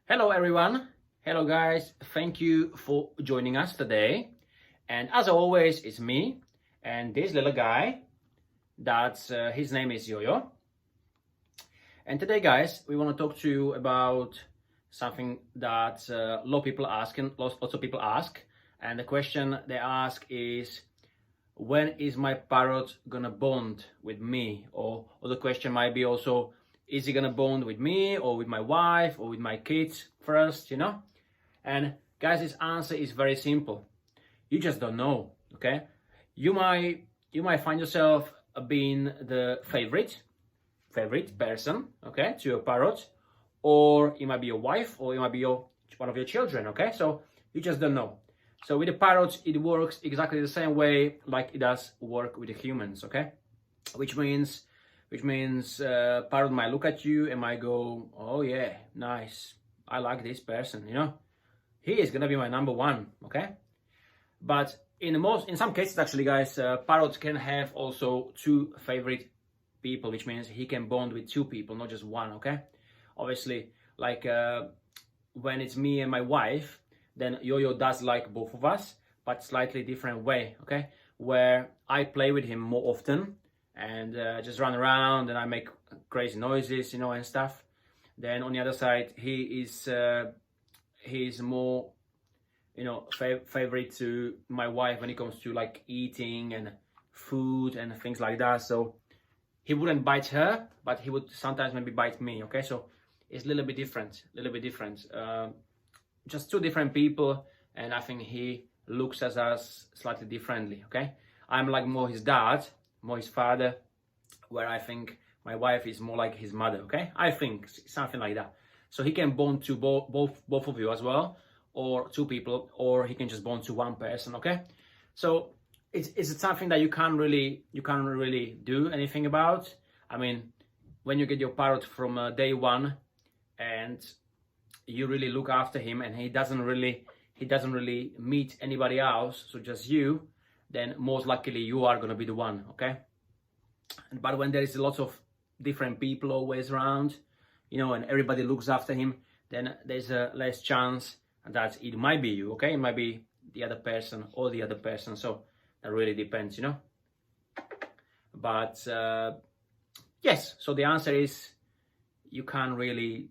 Hello everyone. Hello guys. Thank you for joining us today. And as always, it's me and this little guy. That's his name is Yo-Yo. And today, guys, we want to talk to you about something that a lot of people ask, and lots of people ask. And the question they ask is, when is my parrot gonna bond with me? Or the question might be also, is he gonna bond with me or with my wife or with my kids first, And guys, this answer is very simple. You just don't know, okay? You might find yourself being the favorite person, okay, to your parrot, or it might be your wife, or it might be one of your children, okay? So you just don't know. So with the parrots, it works exactly the same way like it does work with the humans, okay? Which means parrot might look at you and might go, oh yeah, nice, I like this person, he is gonna be my number one, okay? But in some cases, actually, guys, parrots can have also two favorite people, which means he can bond with two people, not just one, okay? Obviously, like when it's me and my wife, then Yo-Yo does like both of us, but slightly different way, okay? Where I play with him more often and just run around and I make crazy noises, and stuff. Then on the other side, he's more, favorite to my wife when it comes to like eating and food and things like that. So he wouldn't bite her, but he would sometimes maybe bite me, okay? So it's a little bit different. Just two different people, and I think he looks at us slightly differently, okay? I'm like more his dad, more his father, where I think my wife is more like his mother, okay? I think something like that. So he can bond to both of you as well, or two people, or he can just bond to one person, okay? So it's something that you can't really do anything about. I mean, when you get your parrot from day one and you really look after him and he doesn't really meet anybody else, so just you, then most likely you are going to be the one, okay? But when there is a lot of different people always around, and everybody looks after him, then there's a less chance that it might be you, okay? It might be the other person or the other person. So that really depends, But yes, so the answer is you can't really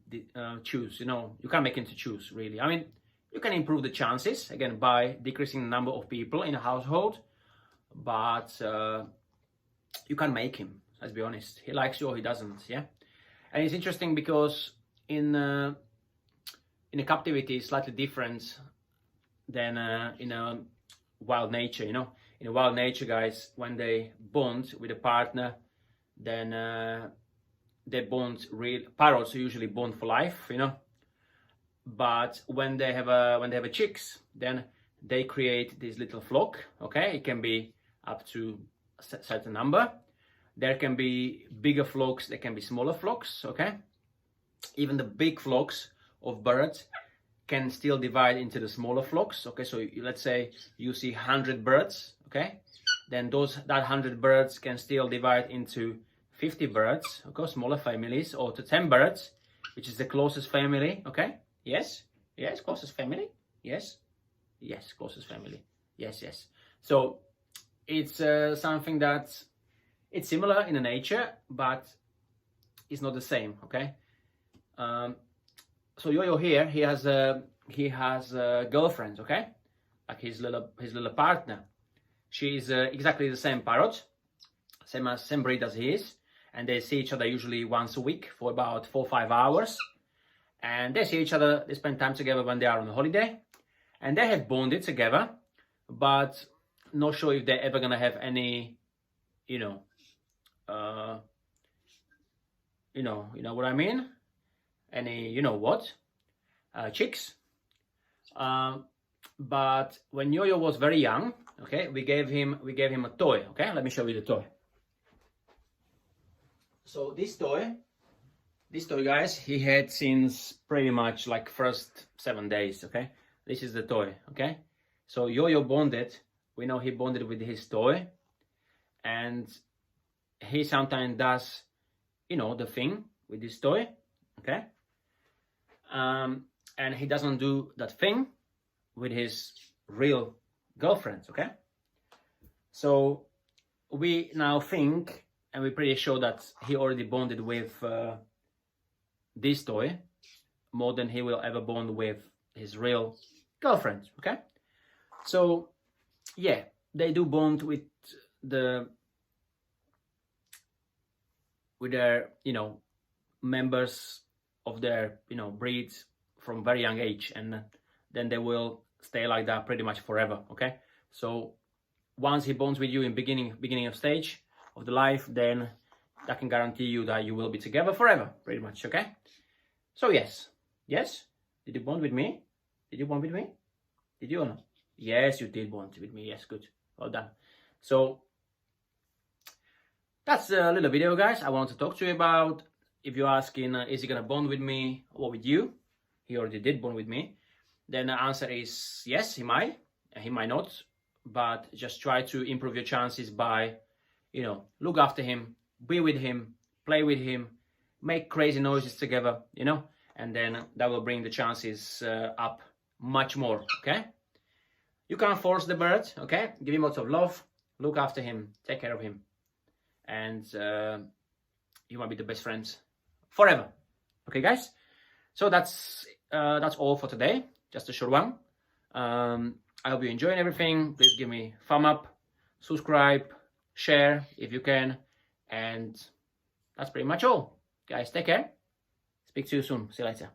choose, you can't make him to choose, really. I mean, you can improve the chances, again, by decreasing the number of people in a household, but you can't make him, let's be honest. He likes you or he doesn't, yeah? And it's interesting because in a captivity, it's slightly different than in a wild nature, In a wild nature, guys, when they bond with a partner, then they bond parrots usually bond for life, But when they have a chicks, then they create this little flock, okay? It can be up to a certain number. There can be bigger flocks, there can be smaller flocks, okay? Even the big flocks of birds can still divide into the smaller flocks, okay? So let's say you see 100 birds, okay? Then that 100 birds can still divide into 50 birds, okay? Smaller families, or to 10 birds, which is the closest family, okay? Yes, closest family, yes, closest family, yes. So it's something that's, it's similar in the nature, but it's not the same, okay? So Yo-Yo here, he has a girlfriend, okay? Like his little partner. She is exactly the same parrot, same breed as he is, and they see each other usually once a week for about 4 or 5 hours. And they see each other, they spend time together when they are on holiday, and they have bonded together, but not sure if they're ever gonna have any, you know what I mean? Any, chicks. But when Yo-Yo was very young, okay, we gave him a toy, okay? Let me show you the toy. So this toy, guys, he had since pretty much like first 7 days, okay? This is the toy, okay? So Yo-Yo bonded, we know he bonded with his toy, and he sometimes does, the thing with this toy, okay? and he doesn't do that thing with his real girlfriends, okay? So we now think, and we're pretty sure that he already bonded with this toy more than he will ever bond with his real girlfriend, okay? So yeah, they do bond with their, members of their, breeds from very young age, and then they will stay like that pretty much forever, okay? So once he bonds with you in beginning of stage of the life, then I can guarantee you that you will be together forever, pretty much, okay? So yes, did you bond with me? Did you bond with me? Did you or not? Yes, you did bond with me. Yes, good, well done. So that's a little video, guys, I want to talk to you about. If you're asking, is he gonna bond with me or with you? He already did bond with me. Then the answer is yes, he might not, but just try to improve your chances by, look after him, be with him, play with him, make crazy noises together, and then that will bring the chances up much more, okay? You can't force the bird, okay? Give him lots of love, look after him, take care of him, and you might be the best friends forever. Okay, guys? So that's all for today. Just a short one. I hope you're enjoying everything. Please give me a thumb up, subscribe, share if you can, and that's pretty much all. Guys, take care. Speak to you soon. See you later.